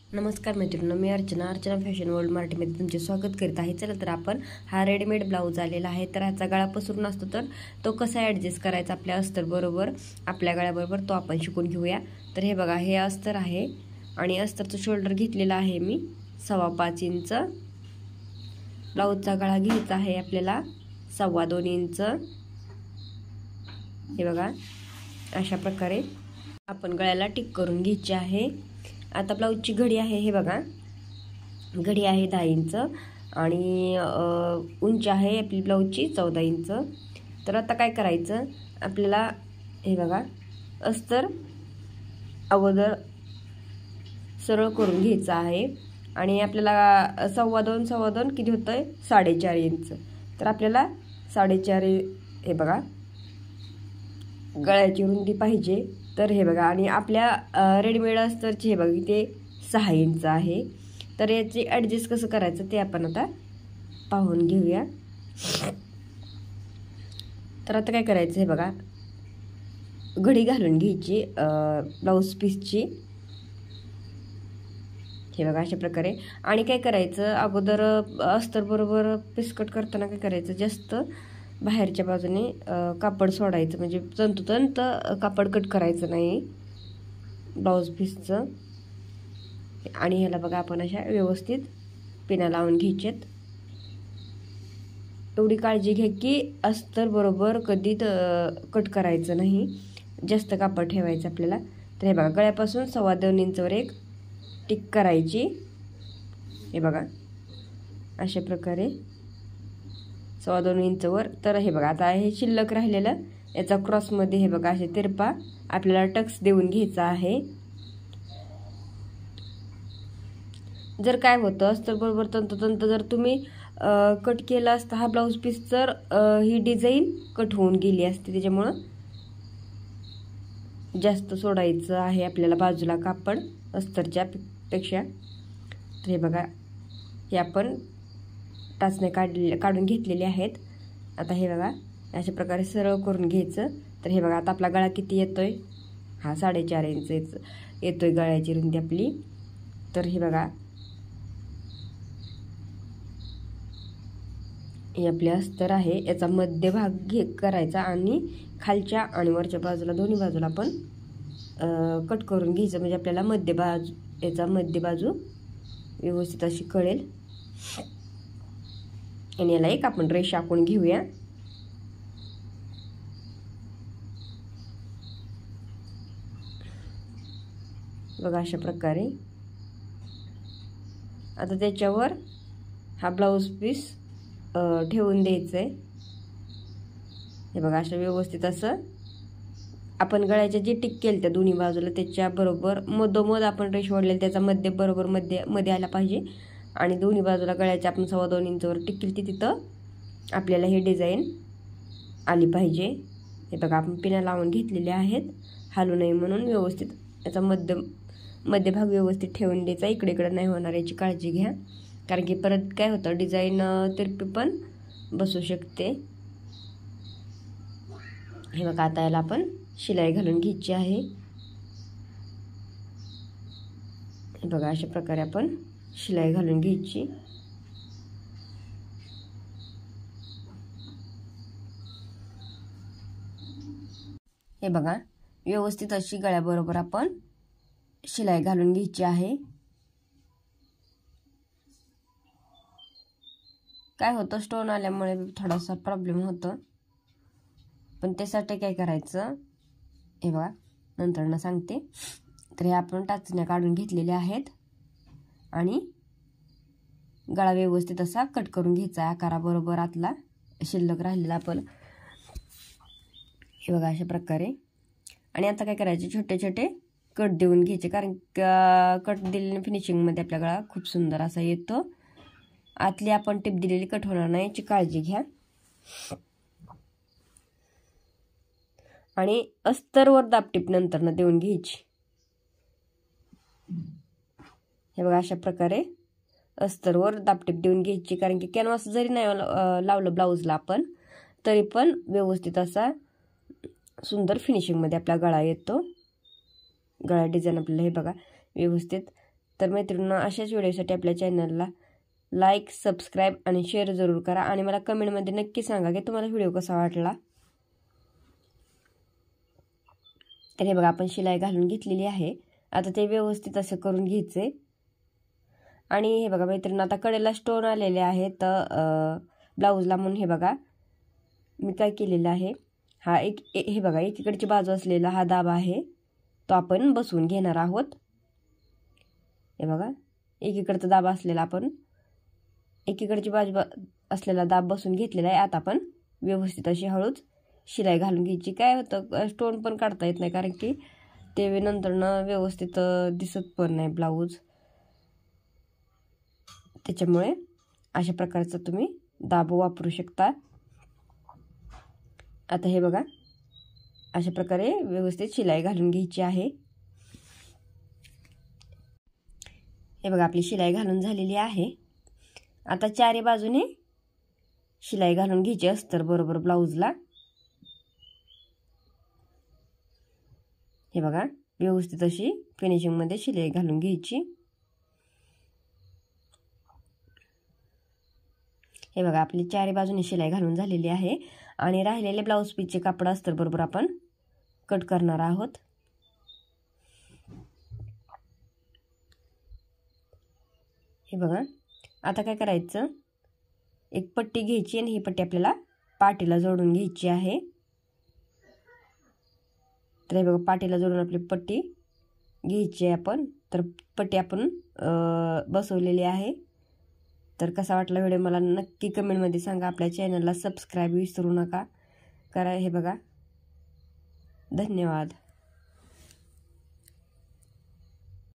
नमस्कार मैत्रिणींनो, मी Archana fashion world मराठीमध्ये तुमचे स्वागत करीत आहे। चला तर आपण हा रेडीमेड ब्लाऊज आलेला आहे, तर ह्याचा गळा पसरून असतो तर तो कसा ॲडजस्ट करायचा आपल्या अस्तर बरोबर, आपल्या गळ्याबरोबर तो आपण शिकून घेऊया। तर हे बघा, हे अस्तर आहे आणि अस्तरचं शोल्डर घेतलेला आहे मी 5.25 इंच। ब्लाऊजचा गळा घ्यायचा आहे आपल्याला 2.25 इंच। हे बघा, अशा प्रकारे आपण गळ्याला टिक करून घ्यायची आहे। आता ब्लाऊजची घडी आहे, हे बघा, घडी आहे 10 इंच आणि उंची आहे आपली ब्लाऊजची 14 इंच। तर आता काय करायचं आपल्याला, हे बघा, अस्तर अगोदर सरळ करून घ्यायचं आहे आणि आपल्याला 2.25 किती होतंय 4.5 इंच। तर आपल्याला 4.5, हे बघा, गळ्याची रुंदी पाहिजे। तर हे बघा, आणि आपल्या रेडीमेड अस्तरची हे बघा इथे 6 इंच आहे। तर याची ॲडजस्ट कसं करायचं ते आपण आता पाहून घेऊया। तर आता काय करायचं, हे बघा, घडी घालून घ्यायची ब्लाऊज पीसची, हे बघा, अशा प्रकारे। आणि काय करायचं, अगोदर अस्तर बरोबर पीस कट करताना काय करायचं, जास्त बाहेरच्या बाजूने कापड सोडायचं, म्हणजे तंतोतंत कापड कट करायचं नाही ब्लाऊज पीसचं। आणि ह्याला बघा आपण अशा व्यवस्थित पिना लावून घ्यायच्यात। एवढी काळजी घ्या की अस्तर बरोबर कधी कट करायचं नाही, जास्त कापड ठेवायचं आपल्याला। तर हे बघा, गळ्यापासून 2.25 इंचवर एक टिक करायची, हे बघा, अशा प्रकारे 2.25 इंचवर। तर हे बघा, आता हे शिल्लक राहिलेलं याचा क्रॉसमध्ये, हे बघा, असे तिरपा आपल्याला टक्स देऊन घ्यायचा आहे। जर काय होतं, अस्तर बरोबर तंतोतंत जर तुम्ही कट केला असता हा ब्लाऊज पीस, तर ही डिझाईन कट होऊन गेली असते। त्याच्यामुळं जास्त सोडायचं आहे आपल्याला बाजूला कापड अस्तरच्या पेक्षा। तर हे बघा, हे आपण टाचणे काढून घेतलेले आहेत। आता हे बघा, अशा प्रकारे सरळ करून घ्यायचं। तर हे बघा, आता आपला गळा किती येतोय, हा 4.5 इंच येतोय गळ्याची रुंदी आपली। तर हे बघा, हे आपले अस्तर आहे, याचा मध्यभाग करायचा आणि खालच्या आणि वरच्या बाजूला दोन्ही बाजूला आपण कट करून घ्यायचं, म्हणजे आपल्याला याचा मध्य बाजू व्यवस्थित अशी कळेल। आणि याला एक आपण रेष आखून घेऊया। बघा, अशा प्रकारे। आता त्याच्यावर हा ब्लाऊज पीस ठेवून द्यायचंय, हे बघा, अशा व्यवस्थित असं आपण गळ्याच्या जे टिक केलं त्या दोन्ही बाजूला त्याच्या बरोबर मधोमध आपण रेष ओढलेली, त्याचा मध्य बरोबर मध्ये आला पाहिजे। आणि दोन्ही बाजूला गळ्याच्या आपण 2.25 इंचवर टिक केली तिथं आपल्याला ही डिझाईन आली पाहिजे। हे बघा, आपण पिना लावून घेतलेले आहेत हालू नये म्हणून। व्यवस्थित याचा मध्यभाग व्यवस्थित ठेवून द्यायचा, इकडे इकडे नाही होणार याची काळजी घ्या, कारण की परत काय होतं, डिझाईन तिरपी पण बसू शकते। हे बघा, आता याला आपण शिलाई घालून घ्यायची आहे। हे बघा, अशा प्रकारे आपण शिलाई घालून घ्यायची। हे बघा, व्यवस्थित अशी गळ्याबरोबर आपण शिलाई घालून घ्यायची आहे। काय होतं, स्टोन आल्यामुळे थोडासा प्रॉब्लेम होतो, पण त्यासाठी काय करायचं, हे बघा, नंतर सांगते। तर हे आपण टाचण्या काढून घेतलेल्या आहेत आणि गळा व्यवस्थित असा कट करून घ्यायचा आकाराबरोबर आतला शिल्लक राहिलेला आपण, हे बघा, अशा प्रकारे। आणि आता काय करायचे, छोटे छोटे कट देऊन घ्यायचे, कारण कट दिलेल्या फिनिशिंगमध्ये आपला गळा खूप सुंदर असा येतो। आतली आपण टिप दिलेली कट होणार नाही याची काळजी घ्या। आणि अस्तरवर दाबटीप नंतर देऊन घ्यायची, हे बघा, अशा प्रकारे अस्तरवर दाबटीप देऊन घ्यायची, कारण की कॅनव्हास जरी नाही लावलं ब्लाऊजला आपण, तरी पण व्यवस्थित असा सुंदर फिनिशिंगमध्ये आपला गळा येतो। गळा डिझाईन आपल्याला, हे बघा, व्यवस्थित तर मैत्रिणींनो, अशाच व्हिडिओसाठी आपल्या चॅनलला लाईक, सबस्क्राईब आणि शेअर जरूर करा आणि मला कमेंटमध्ये नक्की सांगा की तुम्हाला व्हिडिओ कसा वाटला. तर हे बघा, आपण शिलाई घालून घेतलेली आहे. आता ते व्यवस्थित असं करून घ्यायचे. आणि हे बघा मैत्रिणींनो, आता कडेला स्टोन आलेले आहेत ब्लाऊजला, म्हणून हे बघा मी काय केलेलं आहे, हा हे बघा एकीकडची बाजू असलेला हा दाब आहे तो आपण बसवून घेणार आहोत. हे बघा, एकीकडचा दाब असलेला आपण एकीकडची बाजू असलेला दाब बसवून घेतलेला आहे. आता आपण व्यवस्थित अशी हळूच शिलाई घालून घ्यायची. काय होतं, स्टोन पण काढता येत नाही, कारण की ते नंतरनं व्यवस्थित दिसत पण नाही ब्लाऊज. त्याच्यामुळे अशा प्रकारचा तुम्ही दाब वापरू शकता. आता हे बघा, अशा प्रकारे व्यवस्थित शिलाई घालून घ्यायची आहे. हे बघा, आपली शिलाई घालून झालेली आहे. आता चारी बाजूने शिलाई घालून घ्यायची अस्तर बरोबर ब्लाऊजला. हे बघा, व्यवस्थित अशी फिनिशिंगमध्ये शिलाई घालून घ्यायची. हे बघा, आपली चारी बाजूने शिलाई घालून झालेली आहे आणि राहिलेले ब्लाऊज पीसचे कापड अस्तर बरोबर आपण कट करणार आहोत. हे बघा, आता काय करायचं, एक पट्टी घ्यायची आणि ही पट्टी आपल्याला पाठीला जोडून घ्यायची आहे. तर हे बघा, पाठीला जोडून आपली पट्टी घ्यायची आहे आपण. तर पट्टी आपण बसवलेली आहे. तर कसा वाटला व्हिडिओ मला नक्की कमेंटमध्ये सांगा. आपल्या चॅनलला सबस्क्राईब विसरू नका करा. हे बघा, धन्यवाद.